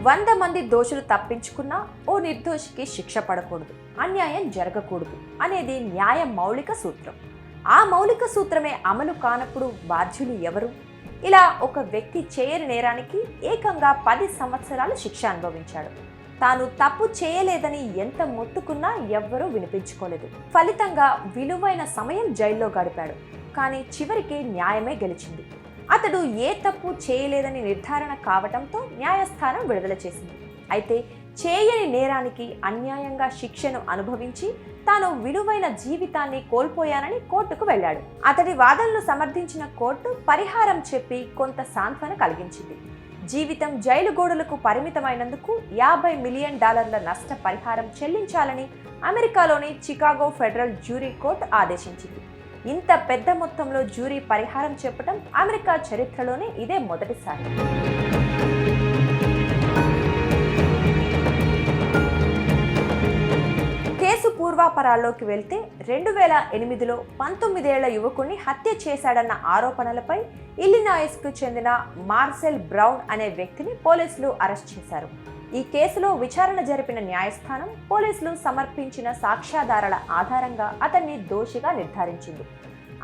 100 మంది దోషులు తప్పించుకున్నా ఓ నిర్దోషికి శిక్ష పడకూడదు, అన్యాయం జరగకూడదు అనేది న్యాయ మౌలిక సూత్రం. ఆ మౌలిక సూత్రమే అమలు కానప్పుడు బాధ్యులు ఎవరు? ఇలా ఒక వ్యక్తి చేయని నేరానికి ఏకంగా 10 సంవత్సరాలు శిక్ష అనుభవించాడు. తాను తప్పు చేయలేదని ఎంత మొత్తుకున్నా ఎవ్వరూ వినిపించుకోలేదు. ఫలితంగా విలువైన సమయం జైల్లో గడిపాడు. కానీ చివరికి న్యాయమే గెలిచింది. అతడు ఏ తప్పు చేయలేదని నిర్ధారణ కావటంతో న్యాయస్థానం విడుదల చేసింది. అయితే చేయని నేరానికి అన్యాయంగా శిక్షను అనుభవించి తాను విలువైన జీవితాన్ని కోల్పోయానని కోర్టుకు వెళ్ళాడు. అతడి వాదనలు సమర్థించిన కోర్టు పరిహారం చెప్పి కొంత సాంత్వన కలిగించింది. జీవితం జైలు గోడలకు పరిమితమైనందుకు $50 మిలియన్ నష్ట పరిహారం చెల్లించాలని అమెరికాలోని చికాగో ఫెడరల్ జ్యూరీ కోర్టు ఆదేశించింది. ఇంత పెద్ద మొత్తంలో జ్యూరీ పరిహారం చెప్పడం అమెరికా చరిత్రలోనే ఇదే మొదటిసారి. కేసు పూర్వాపరాల్లోకి వెళ్తే 2008లో 19 ఏళ్ల యువకుడిని హత్య చేశాడన్న ఆరోపణలపై ఇల్లినాయిస్కు చెందిన మార్సెల్ బ్రౌన్ అనే వ్యక్తిని పోలీసులు అరెస్ట్ చేశారు. ఈ కేసులో విచారణ జరిపిన న్యాయస్థానం పోలీసులు సమర్పించిన సాక్ష్యాధారాల ఆధారంగా అతన్ని దోషిగా నిర్ధారించింది.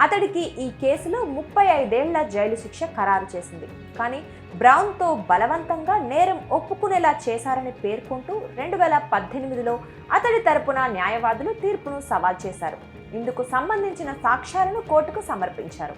అతడికి ఈ కేసులో 35 ఏళ్ల జైలు శిక్ష ఖరారు చేసింది. కానీ బ్రౌన్తో బలవంతంగా నేరం ఒప్పుకునేలా చేశారని పేర్కొంటూ 2018లో అతడి తరపున న్యాయవాదులు తీర్పును సవాల్ చేశారు. ఇందుకు సంబంధించిన సాక్ష్యాలను కోర్టుకు సమర్పించారు.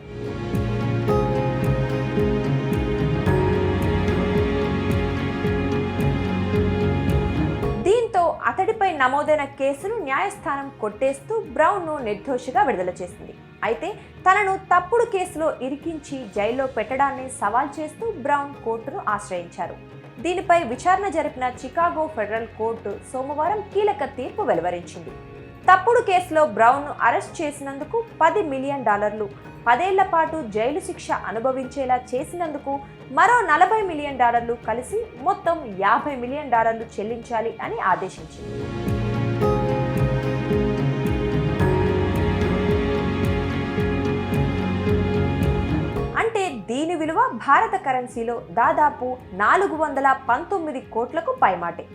దీంతో అతడిపై నమోదైన కేసును న్యాయస్థానం కొట్టేస్తూ బ్రౌన్ను నిర్దోషిగా విడుదల చేసింది. అయితే తనను తప్పుడు కేసులో ఇరికించి జైల్లో పెట్టడాన్ని సవాల్ చేస్తూ బ్రౌన్ కోర్టును ఆశ్రయించారు. దీనిపై విచారణ జరిపిన చికాగో ఫెడరల్ కోర్టు సోమవారం కీలక తీర్పు వెలువరించింది. తప్పుడు కేసులో బ్రౌన్ను అరెస్ట్ చేసినందుకు $10 మిలియన్, 10 ఏళ్ల పాటు జైలు శిక్ష అనుభవించేలా చేసినందుకు మరో $40 మిలియన్ కలిసి మొత్తం $50 మిలియన్ చెల్లించాలి అని ఆదేశించింది. అంటే దీని విలువ భారత కరెన్సీలో దాదాపు 419 కోట్లకు పైమాటే.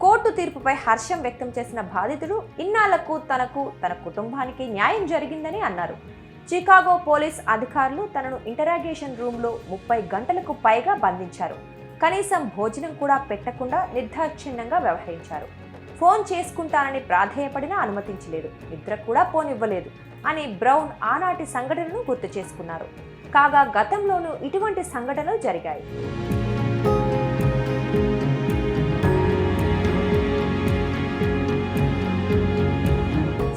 కోర్టు తీర్పుపై హర్షం వ్యక్తం చేసిన బాధితుడు ఇన్నాళ్లకు తనకు, తన కుటుంబానికి న్యాయం జరిగిందని అన్నారు. చికాగో పోలీస్ అధికారులు తనను ఇంటరాగేషన్ రూమ్లో 30 గంటలకు పైగా బంధించారు. కనీసం భోజనం కూడా పెట్టకుండా నిర్దాక్షిణ్యంగా వ్యవహరించారు. ఫోన్ చేసుకుంటానని ప్రాధేయపడినా అనుమతించలేదు, నిద్ర కూడా పోనివ్వలేదు అని బ్రౌన్ ఆనాటి సంఘటనను గుర్తు చేసుకున్నారు. కాగా గతంలోనూ ఇటువంటి సంఘటనలు జరిగాయి.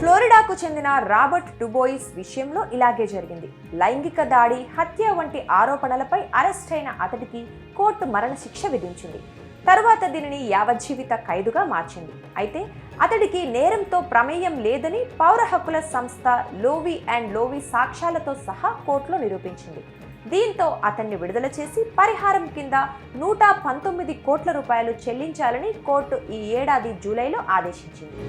ఫ్లోరిడాకు చెందిన రాబర్ట్ డుబోయిస్ విషయంలో ఇలాగే జరిగింది. లైంగిక దాడి, హత్య వంటి ఆరోపణలపై అరెస్ట్ అయిన అతడికి కోర్టు మరణశిక్ష విధించింది. తరువాత దీనిని యావజ్జీవిత ఖైదుగా మార్చింది. అయితే అతడికి నేరంతో ప్రమేయం లేదని పౌర హక్కుల సంస్థ లోవి అండ్ లోవి సాక్ష్యాలతో సహా కోర్టులో నిరూపించింది. దీంతో అతన్ని విడుదల చేసి పరిహారం కింద $119 కోట్ల చెల్లించాలని కోర్టు ఈ ఏడాది జూలైలో ఆదేశించింది.